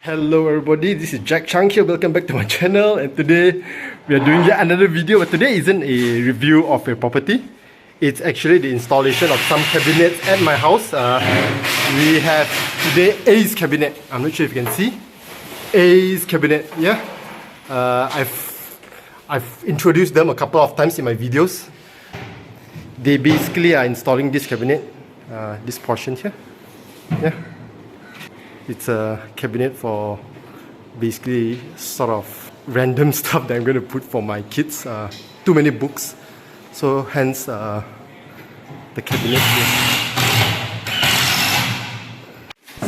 Hello everybody, this is Jack Chang here, welcome back to my channel, and today we are doing yet another video. But today isn't a review of a property, it's actually the installation of some cabinets at my house. We have today A's cabinet. I'm not sure if you can see A's cabinet. Yeah, I've introduced them a couple of times in my videos. They basically are installing this cabinet, this portion here. Yeah. It's a cabinet for basically sort of random stuff that I'm going to put for my kids. Too many books, so hence the cabinet here.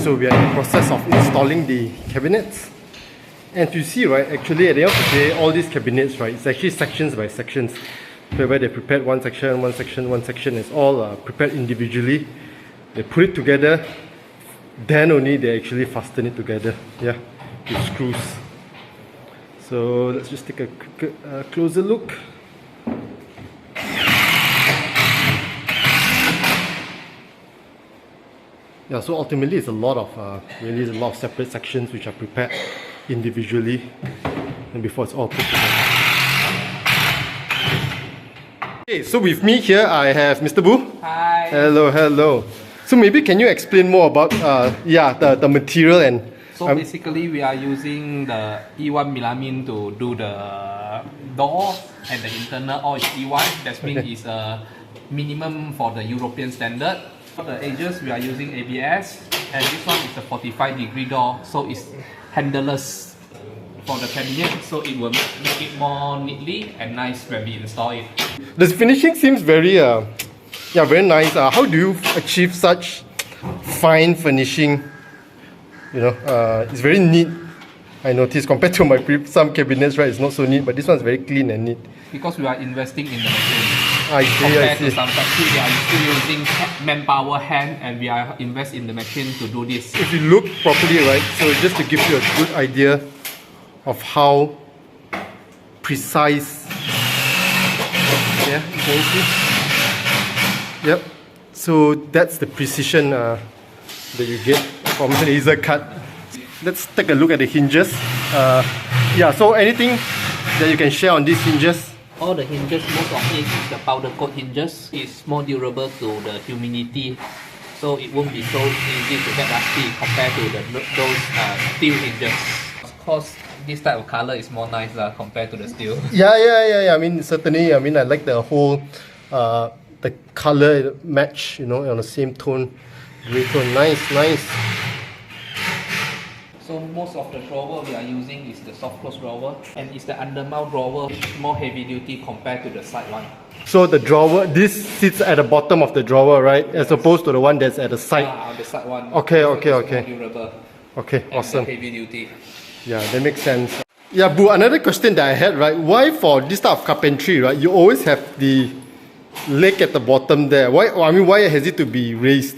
So we are in the process of installing the cabinets. And you see, right, actually at the end of the day, all these cabinets, right, it's actually sections by sections. Where they prepared one section, one section, one section. It's all prepared individually. They put it together. Then only they actually fasten it together, yeah, with screws. So let's just take a closer look. Yeah, so ultimately it's a lot of really a lot of separate sections which are prepared individually, and before it's all put together. Okay, so with me here I have Mr. Boo. Hi. Hello, hello. So maybe can you explain more about the material and... So basically we are using the E1 melamine to do the door, and the internal all is E1. That means it's a minimum for the European standard. For the edges we are using ABS, and this one is a 45-degree door, so it's handleless for the cabinet, so it will make it more neatly and nice when we install it. The finishing seems very very nice. How do you achieve such fine finishing? You know, it's very neat. I noticed compared to my some cabinets, right? It's not so neat, but this one's very clean and neat. Because we are investing in the machine. I see. Compared to some factory, they are still using manpower hand, and we are invest in the machine to do this. If you look properly, right? So just to give you a good idea of how precise. Yeah, you can see. Yep, so that's the precision that you get from a laser cut. Let's take a look at the hinges. Yeah, so anything that you can share on these hinges? All the hinges, most of it is the powder coat hinges. It's more durable to the humidity, so it won't be so easy to get rusty compared to those steel hinges. Of course, this type of color is more nice compared to the steel. Yeah. I mean, certainly. I mean, I like the whole the color match, you know, on the same tone, gray tone. Nice. So most of the drawer we are using is the soft close drawer, and it's the undermount drawer, which is more heavy duty compared to the side one. So the drawer, this sits at the bottom of the drawer, right? As opposed to the one that's at the side. The side one. Okay. More durable. Okay, awesome. Heavy duty. Yeah, that makes sense. Yeah, Boo, another question that I had, right? Why for this type of carpentry, right? You always have the leg at the bottom there. Why has it to be raised?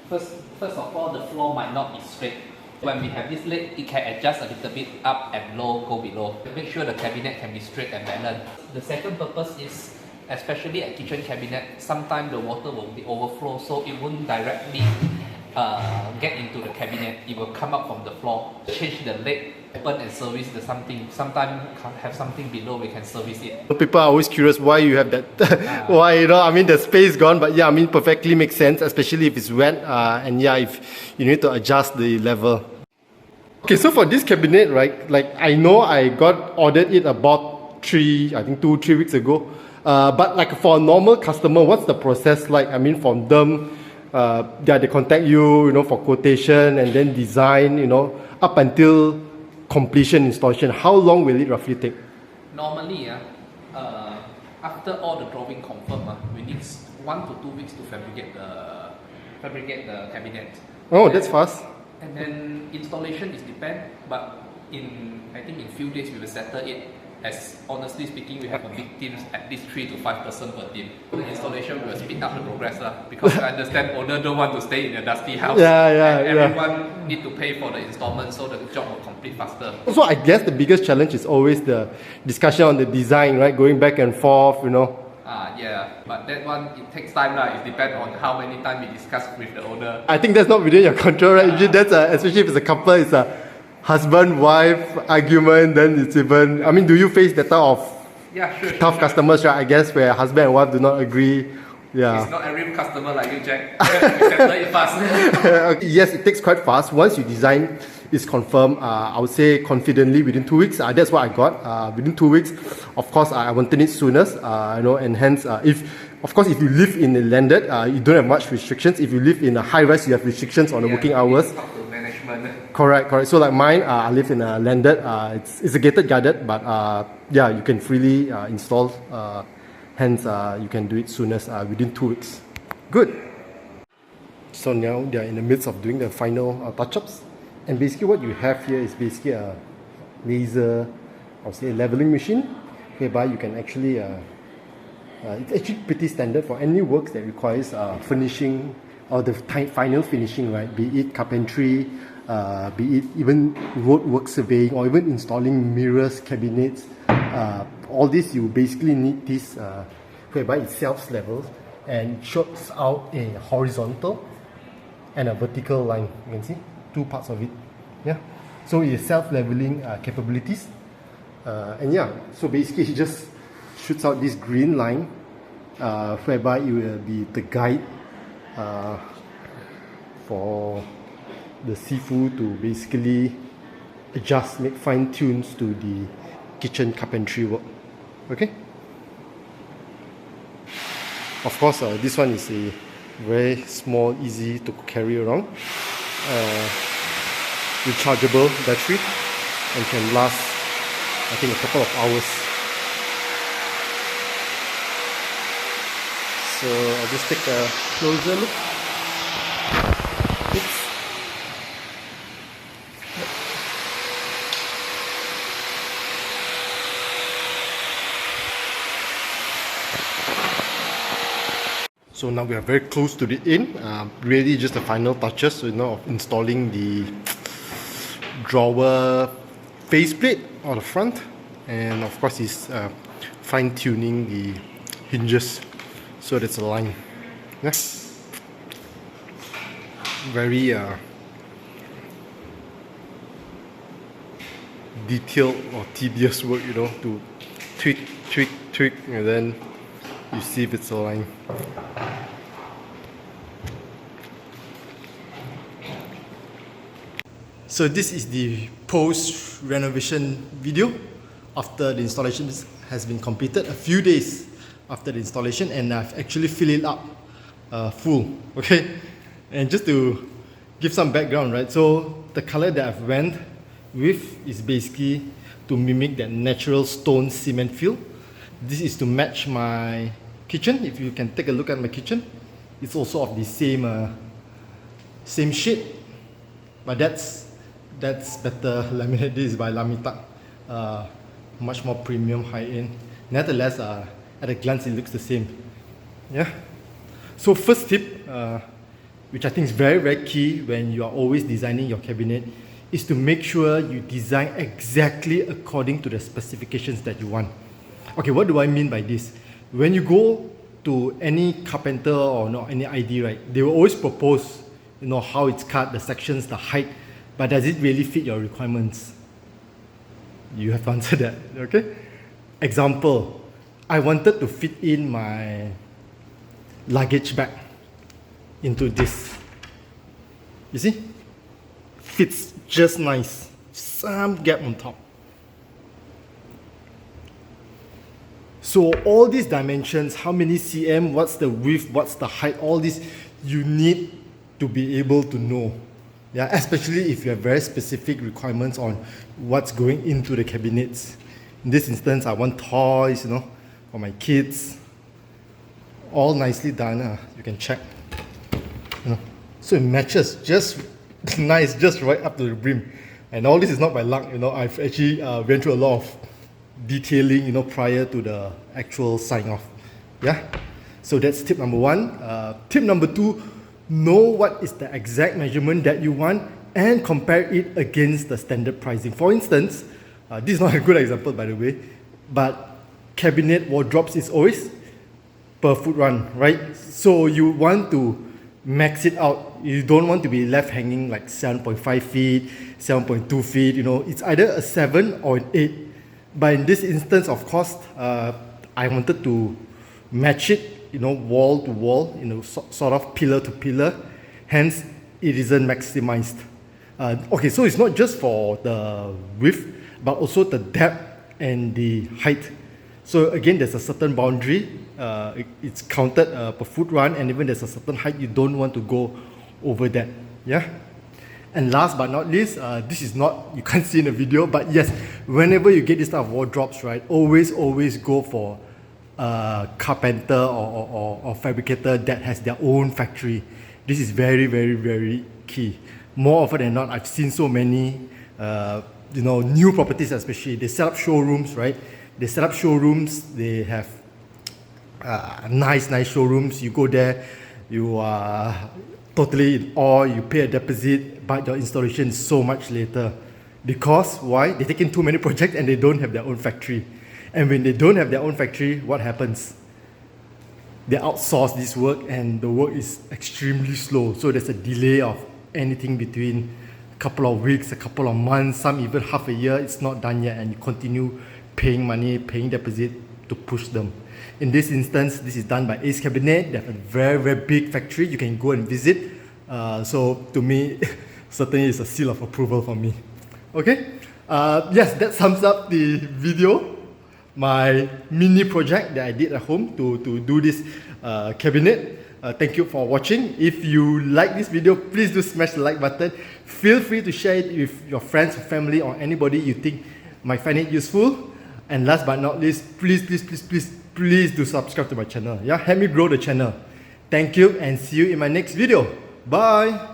First of all, the floor might not be straight. When we have this leg, it can adjust a little bit up and low, go below. Make sure the cabinet can be straight and balanced. The second purpose is, especially at kitchen cabinet, sometimes the water will be overflow, so it won't directly get into the cabinet. It will come up from the floor. Change the leg, open and service the something. Sometimes have something below, we can service it. People are always curious why you have that. Why, you know, I mean the space gone, but yeah, I mean perfectly makes sense, especially if it's wet and yeah, if you need to adjust the level. Okay, so for this cabinet, right, like I know I ordered it about 2-3 weeks ago. But like for a normal customer, what's the process like? I mean, from them, they contact you, you know, for quotation and then design, you know, up until completion installation. How long will it roughly take? Normally, after all the drawing confirmed, we need 1 to 2 weeks to fabricate the cabinet. Oh, that's fast. And then installation is depend, but I think in few days we will settle it. As honestly speaking, we have a big team, at least 3 to 5 person per team. The installation will speed up the progress because I understand owner don't want to stay in a dusty house. Everyone need to pay for the installment, so the job will complete faster. Also, I guess the biggest challenge is always the discussion on the design, right? Going back and forth, you know. Yeah, but that one, it takes time. It depends on how many times we discuss with the owner. I think that's not within your control, right? Usually that's, especially if it's a couple, it's husband-wife argument, then it's even... I mean, do you face that type of Yeah, sure. tough customers, right? I guess where husband and wife do not agree. Yeah. It's not every customer like you, Jack. We settle it fast. Yes, it takes quite fast. Once you design is confirmed, I would say confidently within 2 weeks. That's what I got. Within 2 weeks, of course, I wanted it sooner. And hence, if you live in a landed, you don't have much restrictions. If you live in a high rise, you have restrictions on the working hours. Talk to management. Correct. So like mine, I live in a landed. It's a gated guarded, but yeah, you can freely install. Hence, you can do it sooner within 2 weeks. Good. So now they are in the midst of doing the final touch-ups, and basically what you have here is basically a laser, I would say a leveling machine, whereby you can actually. It's actually pretty standard for any works that requires finishing or the final finishing, right? Be it carpentry, be it even road work surveying, or even installing mirrors, cabinets. All this you basically need this whereby it self-levels and shoots out a horizontal and a vertical line. You can see two parts of it. Yeah. So it is self-leveling capabilities. And yeah, so basically it just shoots out this green line whereby it will be the guide for the Sifu to basically adjust, make fine tunes to the kitchen carpentry work. Okay. Of course, this one is a very small, easy to carry around, rechargeable battery, and can last, I think, a couple of hours. So I'll just take a closer look. Oops. So now we are very close to the end. Really just the final touches, so of installing the drawer faceplate on the front, and of course is fine tuning the hinges so that's aligned. Yeah. Very detailed or tedious work, to tweak, and then you see if it's aligned. So this is the post renovation video after the installation has been completed, a few days after the installation, and I've actually filled it up full. Okay, and just to give some background, right? So the color that I've went with is basically to mimic that natural stone cement feel. This is to match my kitchen. If you can take a look at my kitchen, it's also of the same shade, but that's better laminate. This is by Lamita, much more premium, high end. Nevertheless, at a glance, it looks the same. Yeah. So first tip, which I think is very, very key when you are always designing your cabinet, is to make sure you design exactly according to the specifications that you want. Okay, what do I mean by this? When you go to any carpenter or any ID, right, they will always propose, how it's cut, the sections, the height, but does it really fit your requirements? You have to answer that, okay? Example, I wanted to fit in my luggage bag into this. You see? Fits just nice. Some gap on top. So all these dimensions, how many cm, what's the width, what's the height, all this, you need to be able to know. Yeah, especially if you have very specific requirements on what's going into the cabinets. In this instance, I want toys, for my kids. All nicely done. You can check. So it matches just nice, just right up to the brim. And all this is not by luck. I've actually went through a lot of detailing, prior to the actual sign off. Yeah. So that's tip number one. Tip number two. Know what is the exact measurement that you want and compare it against the standard pricing. For instance, this is not a good example, by the way, but cabinet wardrobes is always per foot run, right? So you want to max it out. You don't want to be left hanging like 7.5 feet, 7.2 feet, you know, it's either a 7 or an 8. But in this instance, of course, I wanted to match it, you know, wall to wall, you know, sort of pillar to pillar. Hence, it isn't maximized. Okay, so it's not just for the width, but also the depth and the height. So again, there's a certain boundary. It's counted per foot run, and even there's a certain height you don't want to go over that. Yeah. And last but not least, this is not, you can't see in the video, but yes, whenever you get this type of wardrobes, right, always go for a carpenter or fabricator that has their own factory. This is very key. More often than not, I've seen so many, you know, new properties especially, they set up showrooms, right? They set up showrooms, they have nice showrooms. You go there, you are totally in awe, you pay a deposit, but your installation is so much later. Because why? They take in too many projects and they don't have their own factory. And when they don't have their own factory, what happens? They outsource this work and the work is extremely slow. So there's a delay of anything between a couple of weeks, a couple of months, some even half a year. It's not done yet, and you continue paying money, paying deposit to push them. In this instance, this is done by Ace Cabinet. They have a very big factory. You can go and visit. So to me, certainly it's a seal of approval for me. Okay, yes, that sums up the video, my mini project that I did at home to do this cabinet. Thank you for watching. If you like this video, please do smash the like button. Feel free to share it with your friends, family, or anybody you think might find it useful. And last but not least, please do subscribe to my channel. Yeah, help me grow the channel. Thank you and see you in my next video. Bye.